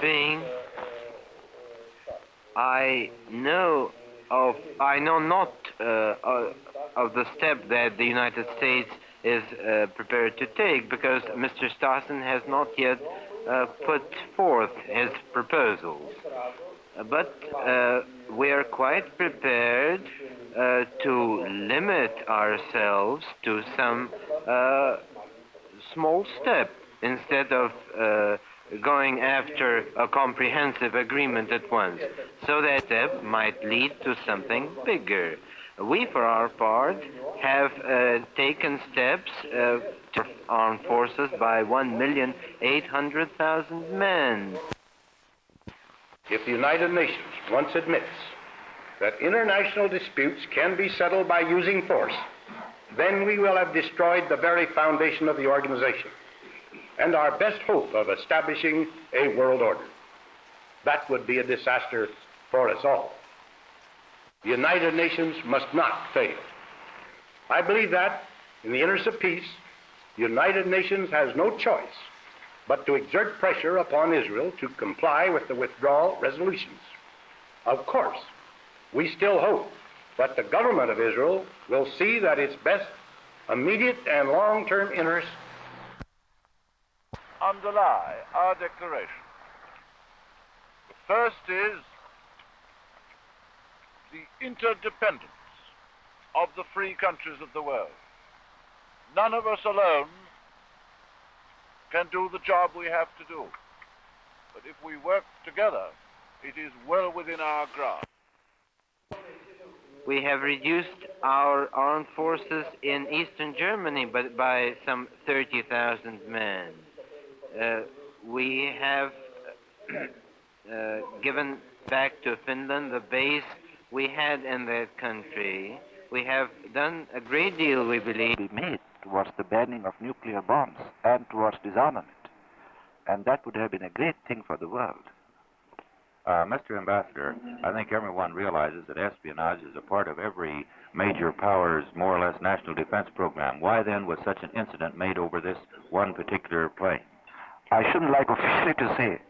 being, I know not of the step that the United States is prepared to take, because Mr. Stassen has not yet put forth his proposals. But we are quite prepared to limit ourselves to some small step instead of going after a comprehensive agreement at once. So that step might lead to something bigger. We, for our part, have taken steps to armed forces by 1,800,000 men. If the United Nations once admits that international disputes can be settled by using force, then we will have destroyed the very foundation of the organization and our best hope of establishing a world order. That would be a disaster for us all. The United Nations must not fail. I believe that, in the interest of peace, the United Nations has no choice but to exert pressure upon Israel to comply with the withdrawal resolutions. Of course, we still hope that the government of Israel will see that its best immediate and long-term interests underlie our declaration. The first is the interdependence of the free countries of the world. None of us alone can do the job we have to do. But if we work together, it is well within our grasp. We have reduced our armed forces in Eastern Germany by some 30,000 men. We have given back to Finland the base we had in that country. We have done a great deal, we believe, made towards the banning of nuclear bombs and towards disarmament. And that would have been a great thing for the world. Mr. Ambassador, I think everyone realizes that espionage is a part of every major power's more or less national defense program. Why then was such an incident made over this one particular plane? I shouldn't like officially to say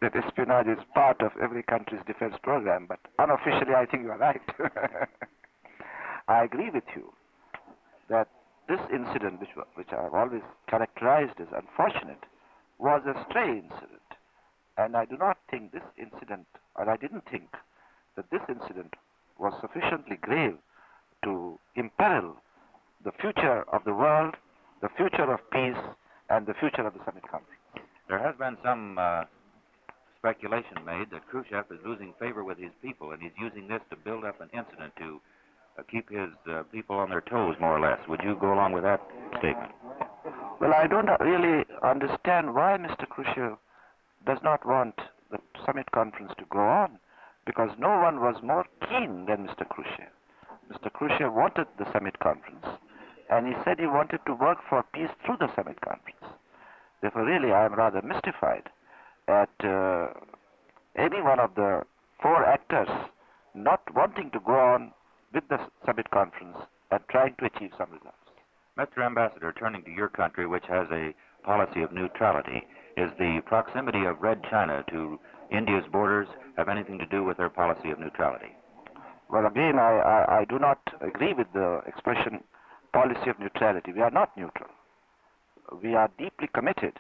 that espionage is part of every country's defense program, but unofficially I think you are right. I agree with you that this incident, which I have always characterized as unfortunate, was a stray incident. And I do not think this incident, or I didn't think that this incident was sufficiently grave to imperil the future of the world, the future of peace, and the future of the summit conference. There has been some speculation made that Khrushchev is losing favor with his people, and he's using this to build up an incident to keep his people on their toes, more or less. Would you go along with that statement? Well, I don't really understand why Mr. Khrushchev does not want the summit conference to go on, because no one was more keen than Mr. Khrushchev. Mr. Khrushchev wanted the summit conference, and he said he wanted to work for peace through the summit conference. Therefore, really, I am rather mystified at any one of the four actors not wanting to go on with the summit conference and trying to achieve some results. Mr. Ambassador, turning to your country, which has a policy of neutrality, is the proximity of Red China to India's borders have anything to do with their policy of neutrality? Well, again, I do not agree with the expression policy of neutrality. We are not neutral. We are deeply committed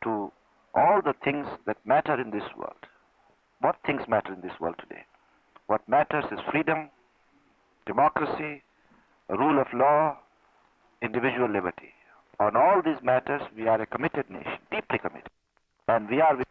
to all the things that matter in this world. What things matter in this world today? What matters is freedom, democracy, rule of law, individual liberty. On all these matters, we are a committed nation, deeply committed. And we are with